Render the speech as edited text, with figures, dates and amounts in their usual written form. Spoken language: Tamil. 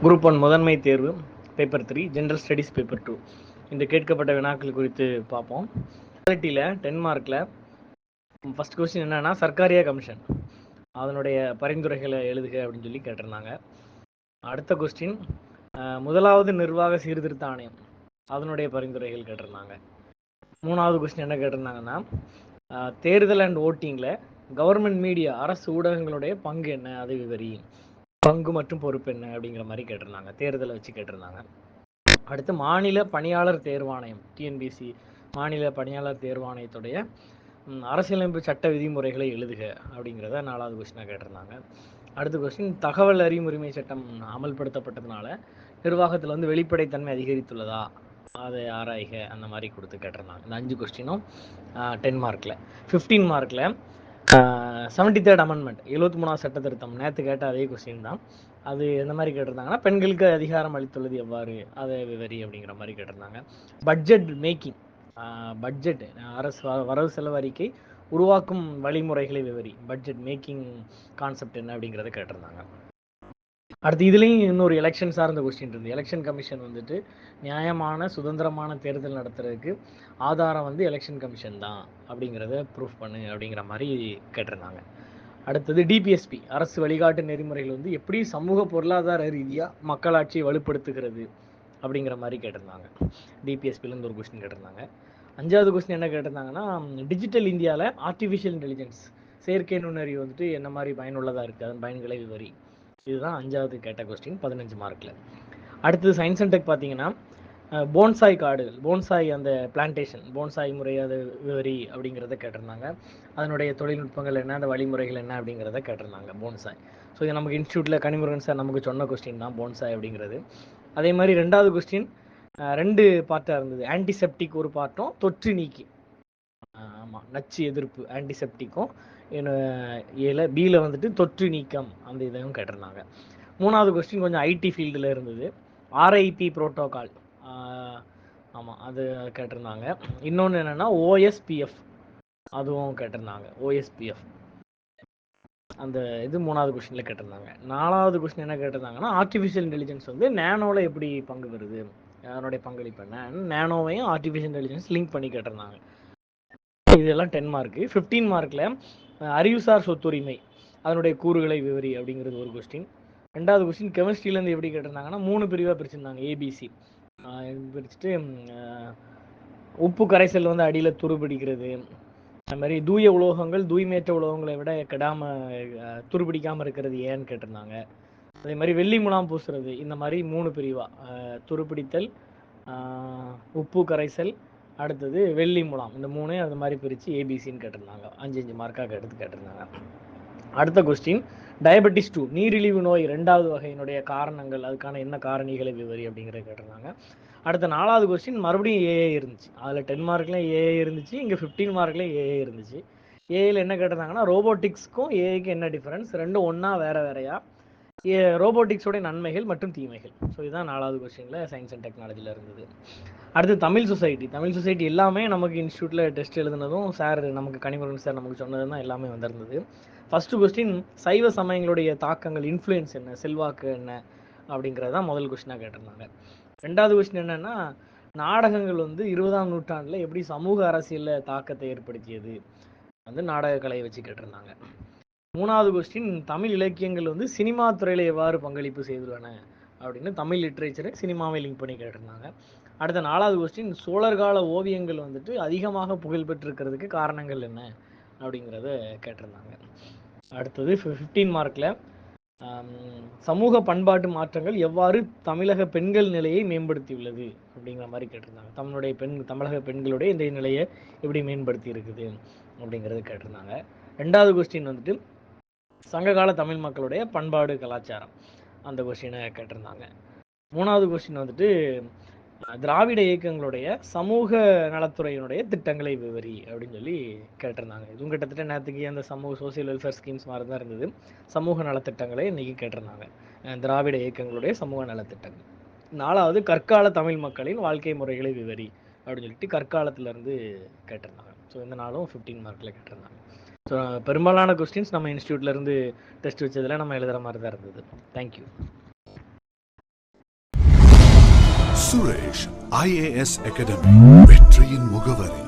குரூப் 1 முதன்மை தேர்வு பேப்பர் 3 ஜென்ரல் ஸ்டடீஸ் பேப்பர் 2 இந்த கேட்கப்பட்ட வினாக்கள் குறித்து பார்ப்போம். குவாலிட்டியில் 10 மார்க்கில் ஃபஸ்ட் கொஸ்டின் என்னன்னா சர்க்காரியா கமிஷன் அதனுடைய பரிந்துரைகளை எழுதுக அப்படின்னு சொல்லி கேட்டிருந்தாங்க. அடுத்த கொஸ்டின் முதலாவது நிர்வாக சீர்திருத்த ஆணையம் அதனுடைய பரிந்துரைகள் கேட்டிருந்தாங்க. மூணாவது கொஸ்டின் என்ன கேட்டிருந்தாங்கன்னா தேர்தல் அண்ட் ஓட்டிங்கில் கவர்மெண்ட் மீடியா அரசு ஊடகங்களுடைய பங்கு என்ன அது விவரி, பங்கு மற்றும் பொறுப்பு என்ன அப்படிங்கிற மாதிரி கேட்டிருந்தாங்க, தேர்தலை வச்சு கேட்டிருந்தாங்க. அடுத்து மாநில பணியாளர் தேர்வாணையம் டிஎன்பிசி மாநில பணியாளர் தேர்வாணையத்துடைய அரசியலமைப்பு சட்ட விதிமுறைகளை எழுதுக அப்படிங்கிறத 4வது கொஸ்டினாக கேட்டிருந்தாங்க. அடுத்த கொஸ்டின் தகவல் அறியும் உரிமை சட்டம் அமல்படுத்தப்பட்டதுனால நிர்வாகத்தில் வந்து வெளிப்படைத்தன்மை அதிகரித்துள்ளதா அதை ஆராய்க அந்த மாதிரி கொடுத்து கேட்டிருந்தாங்க. இந்த 5 கொஸ்டினும் 10 மார்க்கில். 15 மார்க்கில் 73rd அமெண்ட்மெண்ட் 73வது சட்ட திருத்தம் நேற்று கேட்ட அதே கொஸ்டின் தான். அது எந்த மாதிரி கேட்டிருந்தாங்கன்னா பெண்களுக்கு அதிகாரம் அளித்துள்ளது எவ்வாறு அதை விவரி அப்படிங்கிற மாதிரி கேட்டிருந்தாங்க. பட்ஜெட் மேக்கிங் பட்ஜெட் அரசு வரவு செலவு அறிக்கை உருவாக்கும் வழிமுறைகளை விவரி, பட்ஜெட் மேக்கிங் கான்செப்ட் என்ன அப்படிங்கிறத கேட்டிருந்தாங்க. அடுத்து இதுலேயும் இன்னொரு எலெக்ஷன் சார்ந்த கொஸ்டின் இருந்து, எலெக்ஷன் கமிஷன் வந்துட்டு நியாயமான சுதந்திரமான தேர்தல் நடத்துறதுக்கு ஆதாரம் வந்து எலெக்ஷன் கமிஷன் தான் அப்படிங்கிறத ப்ரூஃப் பண்ணு அப்படிங்கிற மாதிரி கேட்டிருந்தாங்க. அடுத்தது டிபிஎஸ்பி அரசு வழிகாட்டு நெறிமுறைகள் வந்து எப்படி சமூக பொருளாதார ரீதியாக மக்களாட்சியை வலுப்படுத்துகிறது அப்படிங்கிற மாதிரி கேட்டிருந்தாங்க. டிபிஎஸ்பிலேருந்து ஒரு கொஸ்டின் கேட்டிருந்தாங்க. 5வது கொஸ்டின் என்ன கேட்டிருந்தாங்கன்னா டிஜிட்டல் இந்தியாவில் ஆர்டிஃபிஷியல் இன்டெலிஜென்ஸ் செயற்கை நுண்ணறிவு வந்துட்டு என்ன மாதிரி பயனுள்ளதாக இருக்குது, அதன் பயன்களை விவரி. இதுதான் 5வது கேட்ட கொஸ்டின் 15 மார்க்கில். அடுத்தது சயின்ஸ் அண்ட் டெக் பார்த்தீங்கன்னா போன்சாய் காடுகள், போன்சாய் அந்த பிளான்டேஷன் போன்சாய் முறை அது விவரி அப்படிங்கிறத கேட்டிருந்தாங்க. அதனுடைய தொழில்நுட்பங்கள் என்ன, அந்த வழிமுறைகள் என்ன அப்படிங்கிறத கேட்டிருந்தாங்க போன்சாய். ஸோ இது நமக்கு இன்ஸ்டியூட்டில் கனிமுருகன் சார் நமக்கு சொன்ன கொஸ்டின் தான் போன்சாய் அப்படிங்கிறது. அதே மாதிரி 2வது கொஸ்டின் 2 பார்ட்டாக இருந்தது. ஆன்டிசெப்டிக் ஒரு பார்ட்டும் தொற்று நீக்கி ஆமாம் நச்சு எதிர்ப்பு ஆன்டிசெப்டிக்கும் பியில் வந்துட்டு தொற்று நீக்கம் அந்த இதையும் கேட்டிருந்தாங்க. 3வது கொஸ்டின் கொஞ்சம் ஐடி ஃபீல்டில் இருந்தது. ஆர்ஐபி புரோட்டோகால் ஆமாம் அது கேட்டிருந்தாங்க. இன்னொன்று என்னென்னா ஓஎஸ்பிஎஃப் அதுவும் கேட்டிருந்தாங்க. ஓஎஸ்பிஎஃப் அந்த இது 3வது கொஸ்டினில் கேட்டிருந்தாங்க. 4வது கொஸ்டின் என்ன கேட்டிருந்தாங்கன்னா ஆர்டிஃபிஷியல் இன்டெலிஜென்ஸ் வந்து நேனோவில் எப்படி பங்கு வருது, அதனுடைய பங்களிப்பு என்ன, நேனோவையும் ஆர்டிஃபிஷியல் இன்டெலிஜென்ஸ் லிங்க் பண்ணி கேட்டிருந்தாங்க. இதெல்லாம் 10 மார்க்கு. 15 மார்க்கில் அறிவுசார் சொத்துரிமை அதனுடைய கூறுகளை விவரி அப்படிங்கிறது ஒரு கொஸ்டின். 2வது கொஸ்டின் கெமிஸ்ட்ரியிலேருந்து எப்படி கேட்டிருந்தாங்கன்னா 3 பிரிவாக பிரிச்சிருந்தாங்க. ஏபிசி பிரிச்சுட்டு உப்பு கரைசல் வந்து அடியில் துருபிடிக்கிறது, அது மாதிரி தூய உலோகங்கள் தூய்மையற்ற உலோகங்களை விட துருபிடிக்காமல் இருக்கிறது ஏன்னு கேட்டிருந்தாங்க. அதே மாதிரி வெள்ளி முலாம் பூசுறது, இந்த மாதிரி 3 பிரிவாக துருப்பிடித்தல், உப்பு கரைசல், அடுத்தது வெள்ளி முலாம், இந்த 3 அது மாதிரி பிரித்து ஏபிசின்னு கேட்டிருந்தாங்க. 5 மார்க்காக எடுத்து கேட்டிருந்தாங்க. அடுத்த கொஸ்டின் டயபெட்டிஸ் 2 நீரிழிவு நோய் 2வது வகையினுடைய காரணங்கள், அதுக்கான என்ன காரணிகளை விவரி அப்படிங்கிறத கேட்டிருந்தாங்க. அடுத்த 4வது கொஸ்டின் மறுபடியும் ஏஏ இருந்துச்சு. அதில் 10 மார்க்லேயும் ஏஏ இருந்துச்சு, இங்கே 15 மார்க்லேயும் ஏஏ இருந்துச்சு. ஏஏல என்ன கேட்டிருந்தாங்கன்னா ரோபோட்டிக்ஸ்க்கும் ஏஐக்கு என்ன டிஃபரன்ஸ், ரெண்டும் ஒன்றா வேற வேறையா, ரோபோட்டிக்ஸோடைய நன்மைகள் மற்றும் தீமைகள். ஸோ இதுதான் 4வது கொஸ்டினில் சயின்ஸ் அண்ட் டெக்னாலஜியில் இருந்தது. அடுத்து தமிழ் சொசைட்டி எல்லாமே நமக்கு இன்ஸ்டியூட்டில் டெஸ்ட் எழுதுனதும் சார் நமக்கு கனிமுருகன் சார் நமக்கு சொன்னது தான் எல்லாமே வந்திருந்தது. ஃபஸ்ட்டு கொஸ்டின் சைவ சமயங்களுடைய தாக்கங்கள் இன்ஃப்ளூயன்ஸ் என்ன, செல்வாக்கு என்ன அப்படிங்கிறது தான் முதல் கொஸ்டினாக கேட்டிருந்தாங்க. 2வது கொஸ்டின் என்னென்னா நாடகங்கள் வந்து 20ஆம் நூற்றாண்டில் எப்படி சமூக அரசியலில் தாக்கத்தை ஏற்படுத்தியது வந்து நாடக கலையை வச்சு கேட்டிருந்தாங்க. 3வது கொஸ்டின் தமிழ் இலக்கியங்கள் வந்து சினிமா துறையில் எவ்வாறு பங்களிப்பு செய்துள்ளன அப்படின்னு தமிழ் லிட்ரேச்சரை சினிமாவை லிங்க் பண்ணி கேட்டிருந்தாங்க. அடுத்த 4வது கொஸ்டின் சோழர்கால ஓவியங்கள் வந்துட்டு அதிகமாக புகழ் பெற்றிருக்கிறதுக்கு காரணங்கள் என்ன அப்படிங்கிறத கேட்டிருந்தாங்க. அடுத்தது 15 மார்க்கில் சமூக பண்பாட்டு மாற்றங்கள் எவ்வாறு தமிழக பெண்கள் நிலையை மேம்படுத்தியுள்ளது அப்படிங்கிற மாதிரி கேட்டிருந்தாங்க. தமிழக பெண்களுடைய இந்த நிலையை எப்படி மேம்படுத்தி இருக்குது அப்படிங்கிறது கேட்டிருந்தாங்க. 2வது கொஸ்டின் வந்துட்டு சங்ககால தமிழ் மக்களுடைய பண்பாடு கலாச்சாரம் அந்த கொஸ்டினை கேட்டிருந்தாங்க. 3வது கொஸ்டின் வந்துட்டு திராவிட இயக்கங்களுடைய சமூக நலத்துறையினுடைய திட்டங்களை விவரி அப்படின்னு சொல்லி கேட்டிருந்தாங்க. இதுவும் கிட்டத்தட்ட நேற்றுக்கு அந்த சோசியல் வெல்ஃபேர் ஸ்கீம்ஸ் மாதிரி தான் இருந்தது. சமூக நலத்திட்டங்களை இன்னைக்கு கேட்டிருந்தாங்க, திராவிட இயக்கங்களுடைய சமூக நலத்திட்டங்கள். 4வது கற்கால தமிழ் மக்களின் வாழ்க்கை முறைகளை விவரி அப்படின்னு சொல்லிட்டு கற்காலத்திலேருந்து கேட்டிருந்தாங்க. ஸோ இந்த நாளும் 15 மார்க்கில் கேட்டிருந்தாங்க. ஸோ பெரும்பாலான கொஸ்டின்ஸ் நம்ம இன்ஸ்டியூட்லேருந்து டெஸ்ட் வச்சதில் நம்ம எழுதுகிற மாதிரி தான் இருந்தது. தேங்க்யூ. சுரேஷ் IAS அகாடமி, வெற்றியின் முகவரி.